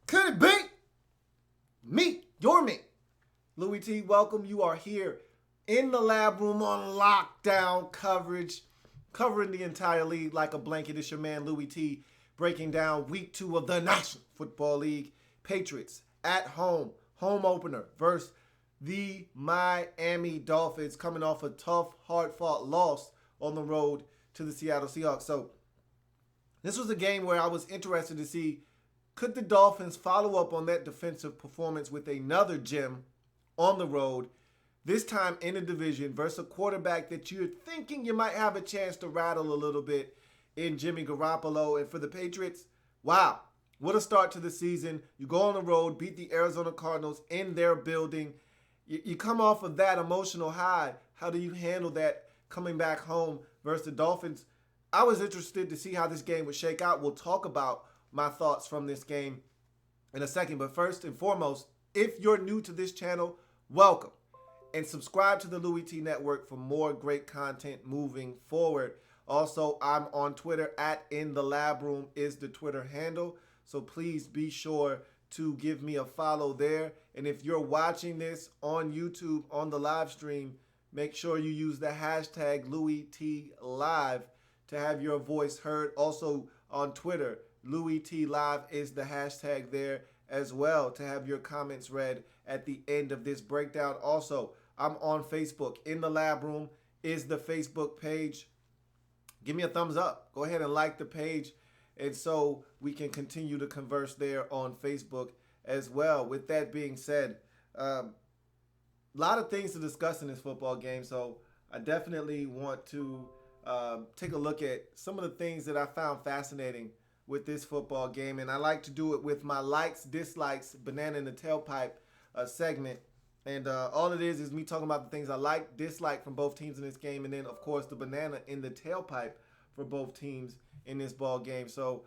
Could it be? Me, your me. Louie T, welcome. You are here in the lab room on lockdown coverage, covering the entire league like a blanket. It's your man, Louie T, breaking down week 2 of the National Football League. Patriots at home opener versus the Miami Dolphins, coming off a tough, hard-fought loss on the road to the Seattle Seahawks. So this was a game where I was interested to see, could the Dolphins follow up on that defensive performance with another gem on the road, this time in a division versus a quarterback that you're thinking you might have a chance to rattle a little bit in Jimmy Garoppolo. And for the Patriots, wow, what a start to the season. You go on the road, beat the Arizona Cardinals in their building. You come off of that emotional high. How do you handle that coming back home versus the Dolphins? I was interested to see how this game would shake out. We'll talk about my thoughts from this game in a second. But first and foremost, if you're new to this channel, welcome. And subscribe to the Louie Tee Network for more great content moving forward. Also, I'm on Twitter at @InTheLabRoom is the Twitter handle. So please be sure to give me a follow there. And if you're watching this on YouTube on the live stream, make sure you use the hashtag LouieTLive to have your voice heard. Also on Twitter, LouieTLive is the hashtag there as well to have your comments read at the end of this breakdown. Also, I'm on Facebook. In the Lab Room is the Facebook page. Give me a thumbs up. Go ahead and like the page, and so we can continue to converse there on Facebook as well. With that being said, a lot of things to discuss in this football game, so I definitely want to take a look at some of the things that I found fascinating with this football game. And I like to do it with my likes, dislikes, banana in the tailpipe segment. And all it is me talking about the things I like, dislike from both teams in this game, and then, of course, the banana in the tailpipe for both teams in this ball game. So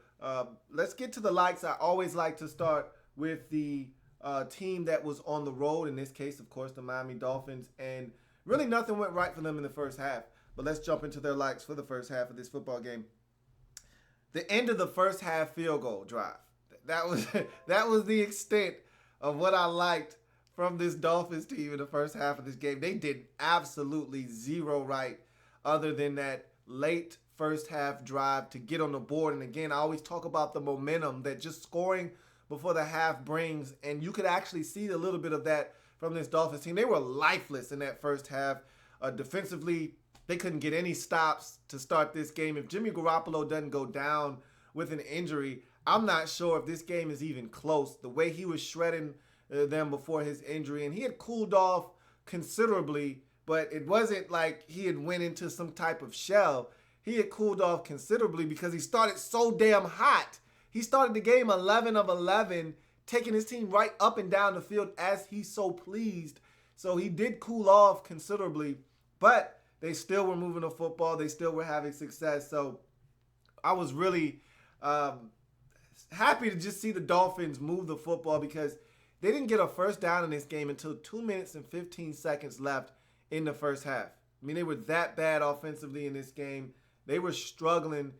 let's get to the likes. I always like to start with the team that was on the road. In this case, of course, the Miami Dolphins. And really nothing went right for them in the first half. But let's jump into their likes for the first half of this football game. The end of the first half field goal drive. That was the extent of what I liked from this Dolphins team in the first half of this game. They did absolutely zero right other than that late first half drive to get on the board. And again, I always talk about the momentum that just scoring before the half brings. And you could actually see a little bit of that from this Dolphins team. They were lifeless in that first half. Defensively, they couldn't get any stops to start this game. If Jimmy Garoppolo doesn't go down with an injury, I'm not sure if this game is even close. The way he was shredding them before his injury, and he had cooled off considerably, but it wasn't like he had went into some type of shell. He had cooled off considerably because he started so damn hot. He started the game 11 of 11, taking his team right up and down the field as he so pleased. So he did cool off considerably, but they still were moving the football. They still were having success. So I was really happy to just see the Dolphins move the football because they didn't get a first down in this game until 2 minutes and 15 seconds left in the first half. I mean, they were that bad offensively in this game. They were struggling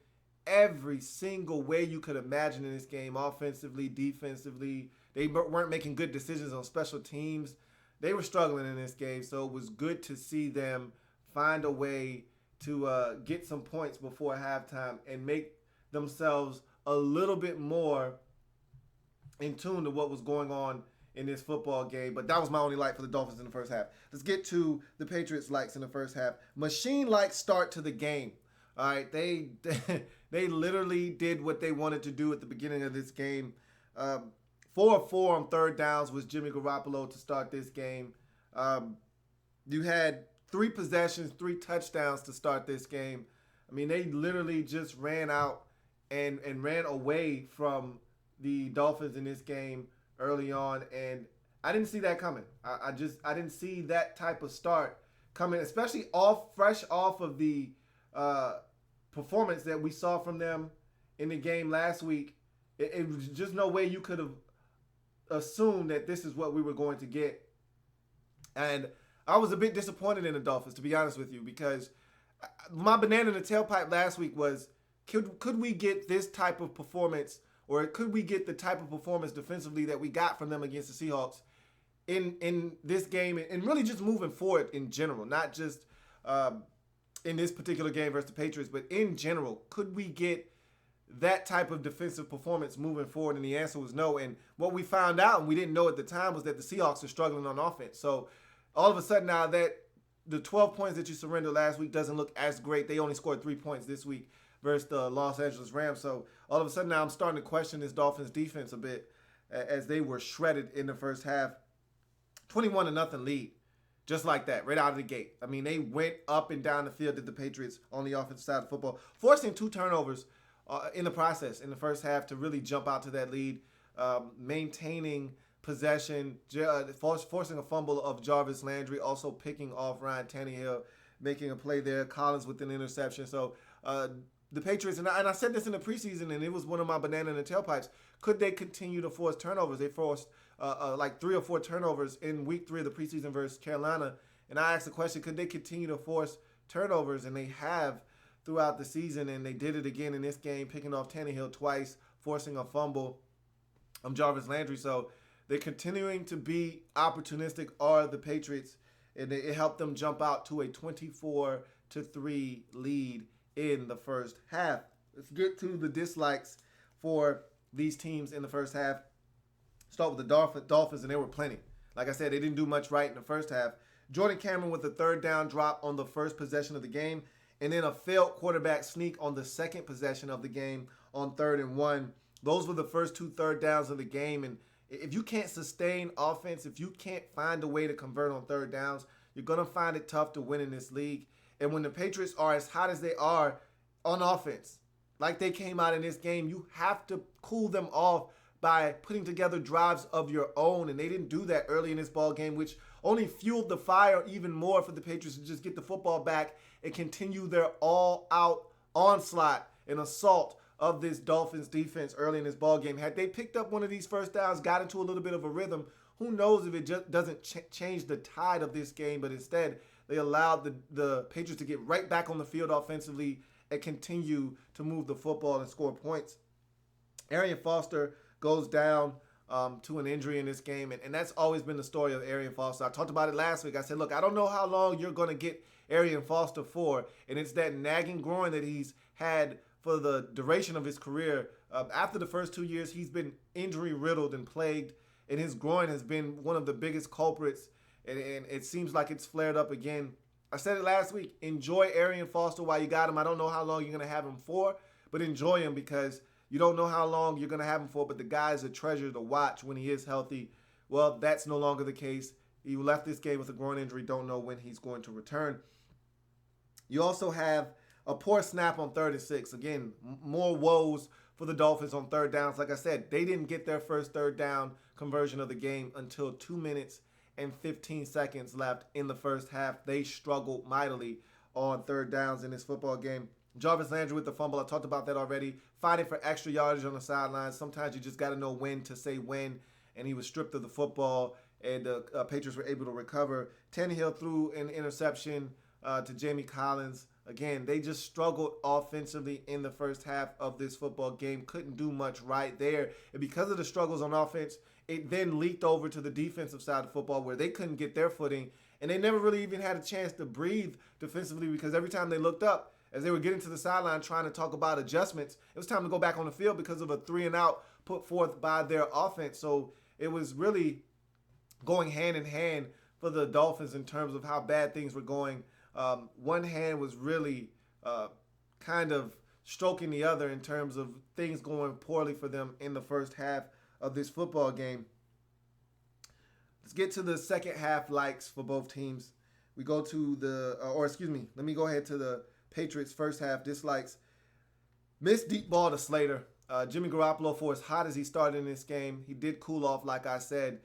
every single way you could imagine in this game, offensively, defensively. They weren't making good decisions on special teams. They were struggling in this game, so it was good to see them find a way to get some points before halftime and make themselves a little bit more in tune to what was going on in this football game. But that was my only like for the Dolphins in the first half. Let's get to the Patriots' likes in the first half. Machine-like start to the game. All right, they literally did what they wanted to do at the beginning of this game. 4 of 4 on third downs was Jimmy Garoppolo to start this game. You had 3 possessions, 3 touchdowns to start this game. I mean, they literally just ran out and ran away from the Dolphins in this game early on, and I didn't see that coming. I didn't see that type of start coming, especially fresh off of the performance that we saw from them in the game last week. It was just no way you could have assumed that this is what we were going to get. And I was a bit disappointed in the Dolphins, to be honest with you, because my banana in the tailpipe last week was, could we get this type of performance or could we get the type of performance defensively that we got from them against the Seahawks in this game, and really just moving forward in general, not just in this particular game versus the Patriots, but in general, could we get that type of defensive performance moving forward? And the answer was no. And what we found out, and we didn't know at the time, was that the Seahawks are struggling on offense. So all of a sudden now that the 12 points that you surrendered last week doesn't look as great. They only scored 3 points this week versus the Los Angeles Rams. So all of a sudden now I'm starting to question this Dolphins defense a bit, as they were shredded in the first half. 21-0 lead. Just like that, right out of the gate. I mean, they went up and down the field, did the Patriots, on the offensive side of football, forcing 2 turnovers in the process in the first half to really jump out to that lead, maintaining possession, forcing a fumble of Jarvis Landry, also picking off Ryan Tannehill, making a play there, Collins with an interception. So the Patriots, and I said this in the preseason, and it was one of my banana in the tailpipes, could they continue to force turnovers? They forced like 3 or 4 turnovers in week 3 of the preseason versus Carolina. And I asked the question, could they continue to force turnovers? And they have throughout the season, and they did it again in this game, picking off Tannehill twice, forcing a fumble of Jarvis Landry. So they're continuing to be opportunistic, are the Patriots, and it helped them jump out to a 24-3 lead in the first half. Let's get to the dislikes for these teams in the first half. Start with the Dolphins, and there were plenty. Like I said, they didn't do much right in the first half. Jordan Cameron with a 3rd down drop on the first possession of the game, and then a failed quarterback sneak on the second possession of the game on 3rd and 1. Those were the first 2 third downs of the game, and if you can't sustain offense, if you can't find a way to convert on 3rd downs, you're going to find it tough to win in this league. And when the Patriots are as hot as they are on offense, like they came out in this game, you have to cool them off by putting together drives of your own, and they didn't do that early in this ball game, which only fueled the fire even more for the Patriots to just get the football back and continue their all-out onslaught and assault of this Dolphins defense early in this ball game. Had they picked up one of these first downs, got into a little bit of a rhythm, who knows if it just doesn't change the tide of this game, but instead they allowed the Patriots to get right back on the field offensively and continue to move the football and score points. Arian Foster goes down to an injury in this game, and that's always been the story of Arian Foster. I talked about it last week. I said, look, I don't know how long you're going to get Arian Foster for, and it's that nagging groin that he's had for the duration of his career. After the first 2 years, he's been injury-riddled and plagued, and his groin has been one of the biggest culprits, and it seems like it's flared up again. I said it last week, enjoy Arian Foster while you got him. I don't know how long you're going to have him for, but enjoy him because you don't know how long you're going to have him for, but the guy's a treasure to watch when he is healthy. Well, that's no longer the case. He left this game with a groin injury. Don't know when he's going to return. You also have a poor snap on 3rd and 6. Again, more woes for the Dolphins on 3rd downs. Like I said, they didn't get their first 3rd down conversion of the game until 2 minutes and 15 seconds left in the first half. They struggled mightily on 3rd downs in this football game. Jarvis Landry with the fumble. I talked about that already. Fighting for extra yardage on the sidelines. Sometimes you just got to know when to say when. And he was stripped of the football, and the Patriots were able to recover. Tannehill threw an interception to Jamie Collins. Again, they just struggled offensively in the first half of this football game. Couldn't do much right there. And because of the struggles on offense, it then leaked over to the defensive side of football where they couldn't get their footing. And they never really even had a chance to breathe defensively because every time they looked up, as they were getting to the sideline trying to talk about adjustments, it was time to go back on the field because of a 3-and-out put forth by their offense. So it was really going hand in hand for the Dolphins in terms of how bad things were going. One hand was really kind of stroking the other in terms of things going poorly for them in the first half of this football game. Let's get to the second half likes for both teams. We go to let me go ahead to the Patriots first half dislikes. Missed deep ball to Slater. Jimmy Garoppolo, for as hot as he started in this game, he did cool off, like I said.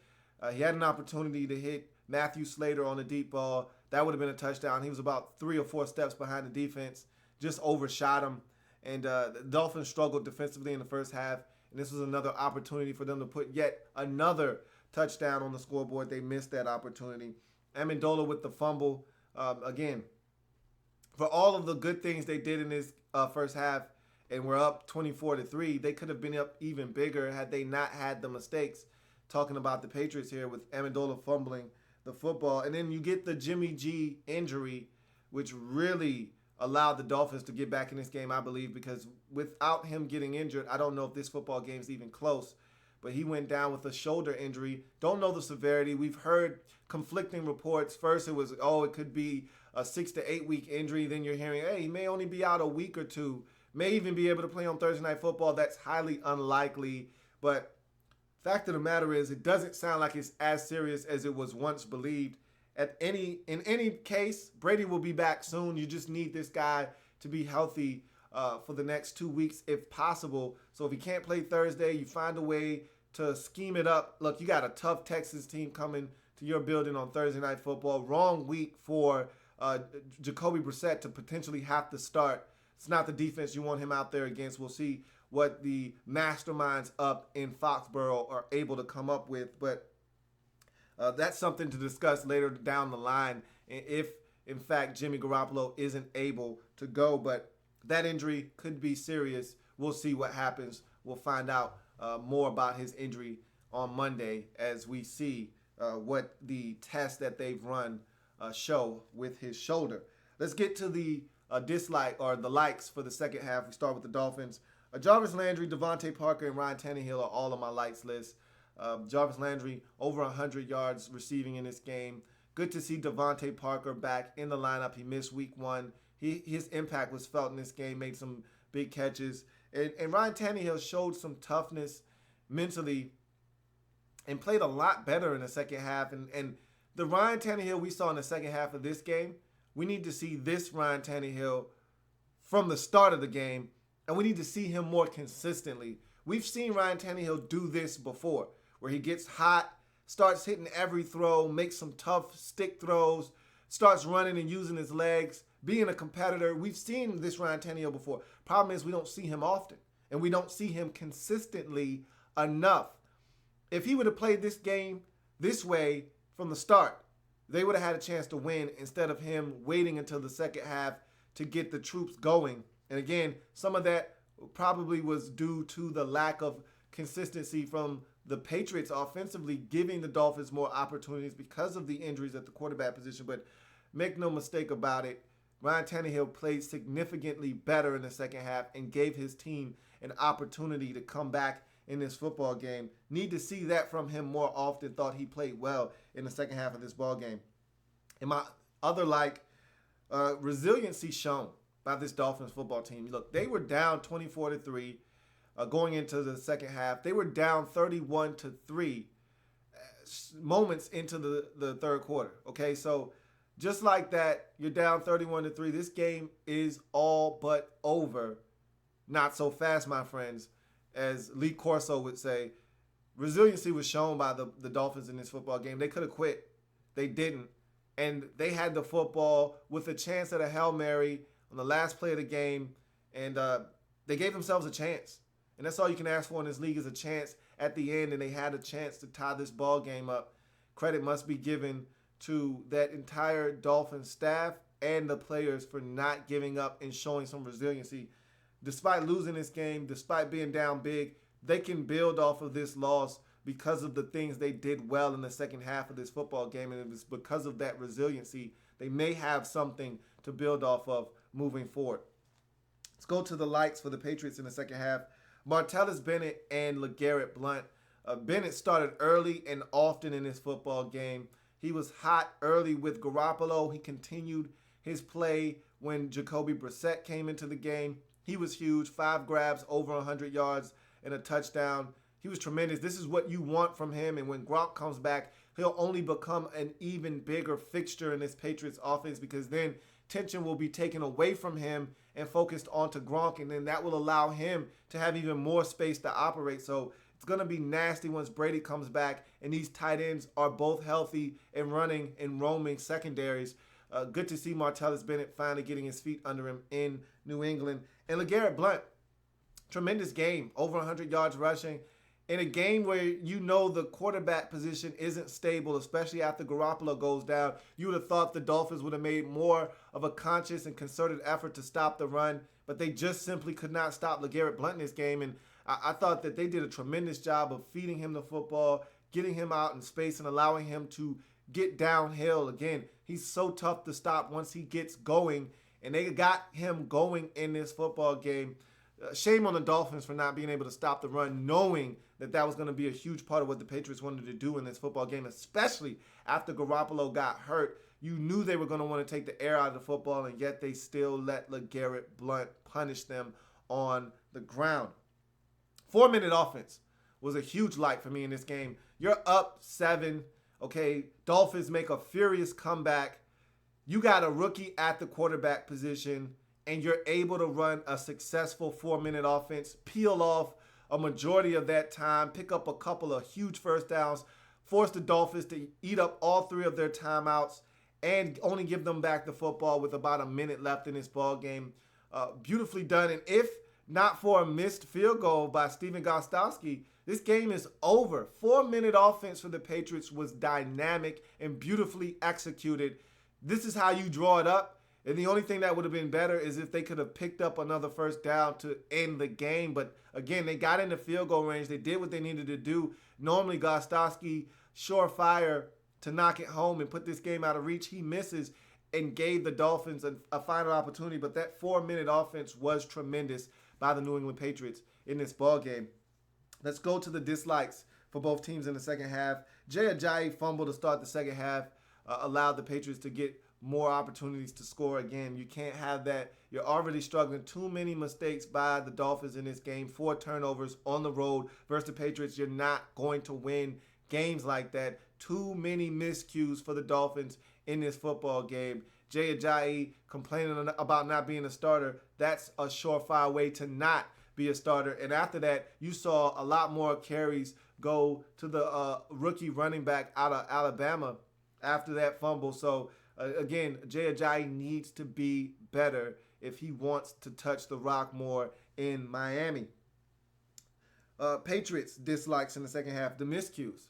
He had an opportunity to hit Matthew Slater on the deep ball. That would have been a touchdown. He was about 3 or 4 steps behind the defense, just overshot him. And the Dolphins struggled defensively in the first half, and this was another opportunity for them to put yet another touchdown on the scoreboard. They missed that opportunity. Amendola with the fumble. Again, for all of the good things they did in this first half, and we're up 24-3. They could have been up even bigger had they not had the mistakes. Talking about the Patriots here with Amendola fumbling the football. And then you get the Jimmy G injury, which really allowed the Dolphins to get back in this game, I believe, because without him getting injured, I don't know if this football game is even close. But he went down with a shoulder injury. Don't know the severity. We've heard conflicting reports. First, it was, it could be a 6 to 8 week injury. Then you're hearing, hey, he may only be out a week or two. May even be able to play on Thursday Night Football. That's highly unlikely. But fact of the matter is, it doesn't sound like it's as serious as it was once believed. In any case, Brady will be back soon. You just need this guy to be healthy for the next 2 weeks if possible. So if he can't play Thursday, you find a way to scheme it up. Look, you got a tough Texas team coming to your building on Thursday Night Football. Wrong week for Jacoby Brissett to potentially have to start. It's not the defense you want him out there against. We'll see what the masterminds up in Foxborough are able to come up with. But that's something to discuss later down the line if, in fact, Jimmy Garoppolo isn't able to go. But that injury could be serious. We'll see what happens. We'll find out more about his injury on Monday as we see what the tests that they've run show with his shoulder. Let's get to the dislike or the likes for the second half. We start with the Dolphins. Jarvis Landry, Devontae Parker, and Ryan Tannehill are all on my likes list. Jarvis Landry over 100 yards receiving in this game. Good to see Devontae Parker back in the lineup. He missed week 1. His impact was felt in this game, made some big catches. And Ryan Tannehill showed some toughness mentally and played a lot better in the second half. And the Ryan Tannehill we saw in the second half of this game, we need to see this Ryan Tannehill from the start of the game, and we need to see him more consistently. We've seen Ryan Tannehill do this before, where he gets hot, starts hitting every throw, makes some tough stick throws, starts running and using his legs, being a competitor. We've seen this Ryan Tannehill before. Problem is we don't see him often, and we don't see him consistently enough. If he would have played this game this way from the start, they would have had a chance to win instead of him waiting until the second half to get the troops going. And again, some of that probably was due to the lack of consistency from the Patriots offensively, giving the Dolphins more opportunities because of the injuries at the quarterback position. But make no mistake about it, Ryan Tannehill played significantly better in the second half and gave his team an opportunity to come back in this football game. Need to see that from him more often. Thought he played well in the second half of this ball game. And my other resiliency shown by this Dolphins football team. Look, they were down 24-3 going into the second half. They were down 31-3 moments into the third quarter. Okay, so just like that, you're down 31-3. This game is all but over. Not so fast, my friends. As Lee Corso would say, resiliency was shown by the Dolphins in this football game. They could have quit. They didn't. And they had the football with a chance at a Hail Mary on the last play of the game. And they gave themselves a chance. And that's all you can ask for in this league is a chance at the end. And they had a chance to tie this ball game up. Credit must be given to that entire Dolphins staff and the players for not giving up and showing some resiliency. Despite losing this game, despite being down big, they can build off of this loss because of the things they did well in the second half of this football game. And it was because of that resiliency, they may have something to build off of moving forward. Let's go to the likes for the Patriots in the second half. Martellus Bennett and LeGarrette Blount. Bennett started early and often in this football game. He was hot early with Garoppolo. He continued his play when Jacoby Brissett came into the game. He was huge. 5 grabs, over 100 yards, and a touchdown. He was tremendous. This is what you want from him. And when Gronk comes back, he'll only become an even bigger fixture in this Patriots offense because then tension will be taken away from him and focused onto Gronk. And then that will allow him to have even more space to operate. So it's going to be nasty once Brady comes back and these tight ends are both healthy and running and roaming secondaries. Good to see Martellus Bennett finally getting his feet under him in New England. And LeGarrette Blount, tremendous game, over 100 yards rushing. In a game where you know the quarterback position isn't stable, especially after Garoppolo goes down, you would have thought the Dolphins would have made more of a conscious and concerted effort to stop the run. but they just simply could not stop LeGarrette Blount in this game. And I thought that they did a tremendous job of feeding him the football, getting him out in space, and allowing him to get downhill. Again, he's so tough to stop once he gets going, and they got him going in this football game. Shame on the Dolphins for not being able to stop the run, knowing that that was going to be a huge part of what the Patriots wanted to do in this football game, especially after Garoppolo got hurt. You knew they were going to want to take the air out of the football, and yet they still let LeGarrette Blount punish them on the ground. 4-minute offense was a huge light for me in this game. You're up 7. Okay, Dolphins make a furious comeback. You got a rookie at the quarterback position, and you're able to run a successful 4-minute offense, peel off a majority of that time, pick up a couple of huge first downs, force the Dolphins to eat up all 3 of their timeouts, and only give them back the football with about a minute left in this ball game. Beautifully done. And if not for a missed field goal by Stephen Gostkowski, this game is over. 4-minute offense for the Patriots was dynamic and beautifully executed. This is how you draw it up. And the only thing that would have been better is if they could have picked up another first down to end the game. But again, they got into field goal range. They did what they needed to do. Normally, Gostkowski, surefire to knock it home and put this game out of reach. He misses and gave the Dolphins a final opportunity. But that 4-minute offense was tremendous by the New England Patriots in this ball game. Let's go to the dislikes for both teams in the second half. Jay Ajayi fumbled to start the second half, allowed the Patriots to get more opportunities to score. Again, you can't have that. You're already struggling. Too many mistakes by the Dolphins in this game. 4 turnovers on the road versus the Patriots. You're not going to win games like that. Too many miscues for the Dolphins in this football game. Jay Ajayi complaining about not being a starter. That's a surefire way to not be a starter. And after that, you saw a lot more carries go to the rookie running back out of Alabama after that fumble. So, again, Jay Ajayi needs to be better if he wants to touch the rock more in Miami. Patriots dislikes in the second half, the miscues.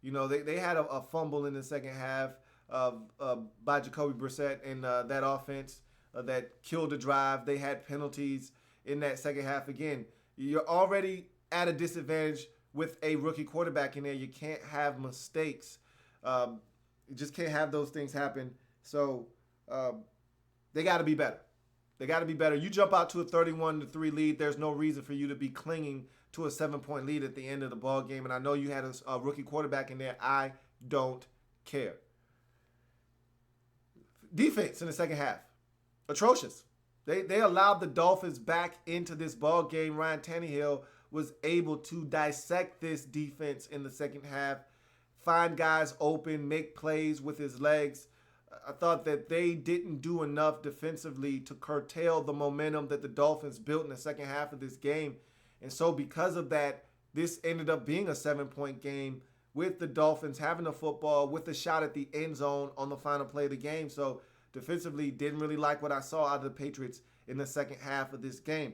You know, they had a fumble in the second half by Jacoby Brissett in that offense that killed the drive. They had penalties in that second half. Again, you're already at a disadvantage with a rookie quarterback in there. You can't have mistakes. You just can't have those things happen. So they got to be better. They got to be better. You jump out to a 31-3 lead. There's no reason for you to be clinging to a 7-point lead at the end of the ball game. And I know you had a rookie quarterback in there. I don't care. Defense in the second half, atrocious. They allowed the Dolphins back into this ball game. Ryan Tannehill was able to dissect this defense in the second half, find guys open, make plays with his legs. I thought that they didn't do enough defensively to curtail the momentum that the Dolphins built in the second half of this game. And so because of that, this ended up being a 7-point game with the Dolphins having the football with a shot at the end zone on the final play of the game. So defensively, didn't really like what I saw out of the Patriots in the second half of this game.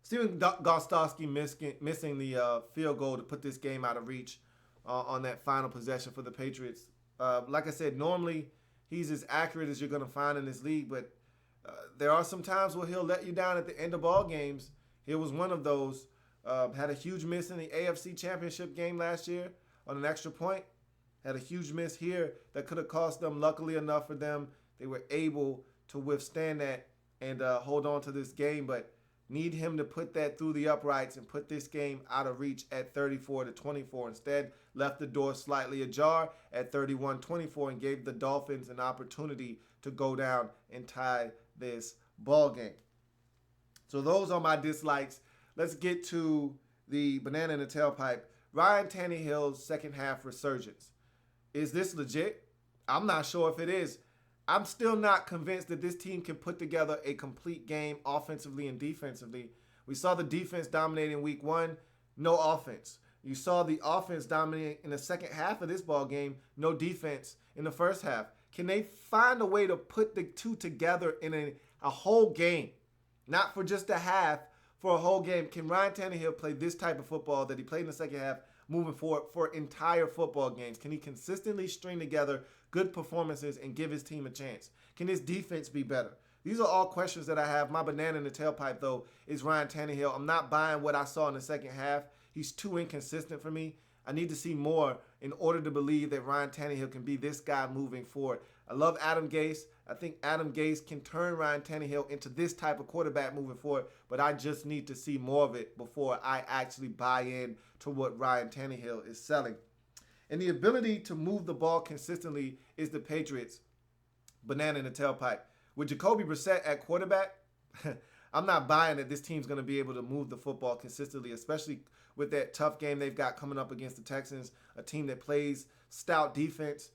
Stephen Gostkowski missing the field goal to put this game out of reach on that final possession for the Patriots. Like I said, normally he's as accurate as you're going to find in this league, but there are some times where he'll let you down at the end of ball games. It was one of those. Had a huge miss in the AFC Championship game last year on an extra point. Had a huge miss here that could have cost them. Luckily enough for them, they were able to withstand that and hold on to this game, but need him to put that through the uprights and put this game out of reach at 34-24. Instead, left the door slightly ajar at 31-24 and gave the Dolphins an opportunity to go down and tie this ball game. So those are my dislikes. Let's get to the banana in the tailpipe. Ryan Tannehill's second half resurgence. Is this legit? I'm not sure if it is. I'm still not convinced that this team can put together a complete game offensively and defensively. We saw the defense dominate in week 1, no offense. You saw the offense dominate in the second half of this ball game, no defense in the first half. Can they find a way to put the two together in a whole game? Not for just a half, for a whole game. Can Ryan Tannehill play this type of football that he played in the second half moving forward for entire football games? Can he consistently string together good performances and give his team a chance? Can his defense be better? These are all questions that I have. My banana in the tailpipe, though, is Ryan Tannehill. I'm not buying what I saw in the second half. He's too inconsistent for me. I need to see more in order to believe that Ryan Tannehill can be this guy moving forward. I love Adam Gase. I think Adam Gase can turn Ryan Tannehill into this type of quarterback moving forward, but I just need to see more of it before I actually buy in to what Ryan Tannehill is selling. And the ability to move the ball consistently is the Patriots' banana in the tailpipe. With Jacoby Brissett at quarterback, I'm not buying that this team's going to be able to move the football consistently, especially with that tough game they've got coming up against the Texans, a team that plays stout defense.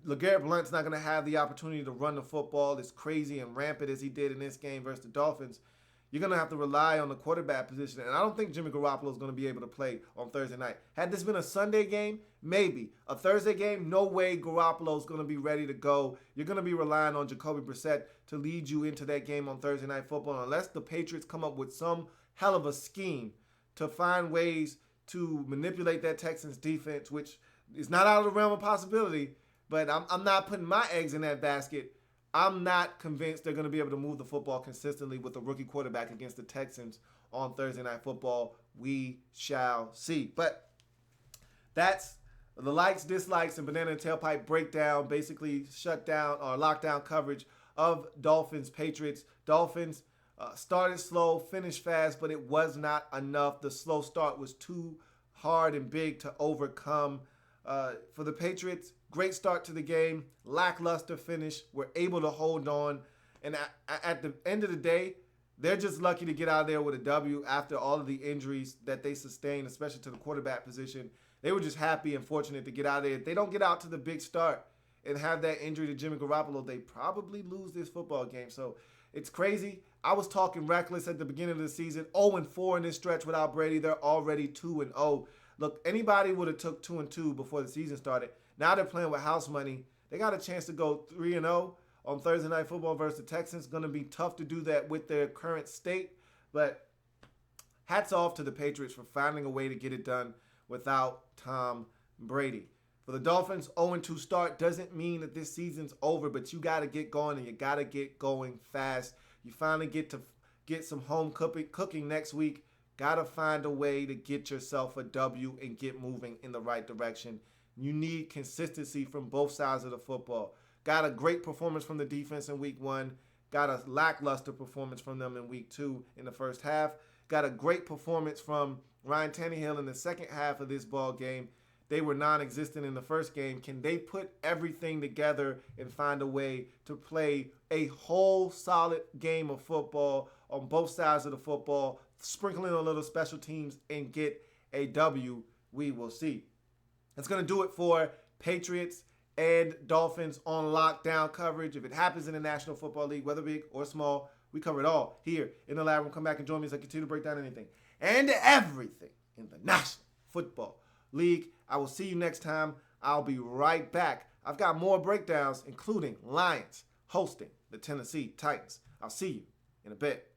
LeGarrette Blount's not going to have the opportunity to run the football as crazy and rampant as he did in this game versus the Dolphins. You're going to have to rely on the quarterback position. And I don't think Jimmy Garoppolo is going to be able to play on Thursday night. Had this been a Sunday game, maybe. A Thursday game, no way Garoppolo is going to be ready to go. You're going to be relying on Jacoby Brissett to lead you into that game on Thursday Night Football. Unless the Patriots come up with some hell of a scheme to find ways to manipulate that Texans defense, which is not out of the realm of possibility, but I'm not putting my eggs in that basket. I'm not convinced they're going to be able to move the football consistently with a rookie quarterback against the Texans on Thursday Night Football. We shall see. But that's the likes, dislikes, and banana and tailpipe breakdown, basically shut down or lockdown coverage of Dolphins, Patriots. Dolphins started slow, finished fast, but it was not enough. The slow start was too hard and big to overcome. For the Patriots, great start to the game, lackluster finish. We're able to hold on. And at the end of the day, they're just lucky to get out of there with a W after all of the injuries that they sustained, especially to the quarterback position. They were just happy and fortunate to get out of there. If they don't get out to the big start and have that injury to Jimmy Garoppolo, they probably lose this football game. So it's crazy. I was talking reckless at the beginning of the season. 0-4 in this stretch without Brady. They're already 2-0. Look, anybody would have took 2-2 before the season started. Now they're playing with house money. They got a chance to go 3-0 on Thursday Night Football versus the Texans. Going to be tough to do that with their current state. But hats off to the Patriots for finding a way to get it done without Tom Brady. For the Dolphins, 0-2 start doesn't mean that this season's over, but you got to get going, and you got to get going fast. You finally get to get some home cooking next week. Got to find a way to get yourself a W and get moving in the right direction. You need consistency from both sides of the football. Got a great performance from the defense in week 1. Got a lackluster performance from them in week 2 in the first half. Got a great performance from Ryan Tannehill in the second half of this ball game. They were non-existent in the first game. Can they put everything together and find a way to play a whole solid game of football on both sides of the football, sprinkling a little special teams, and get a W? We will see. That's going to do it for Patriots and Dolphins on lockdown coverage. If it happens in the National Football League, whether big or small, we cover it all here in the lab room. Come back and join me as I continue to break down anything and everything in the National Football League. I will see you next time. I'll be right back. I've got more breakdowns, including Lions hosting the Tennessee Titans. I'll see you in a bit.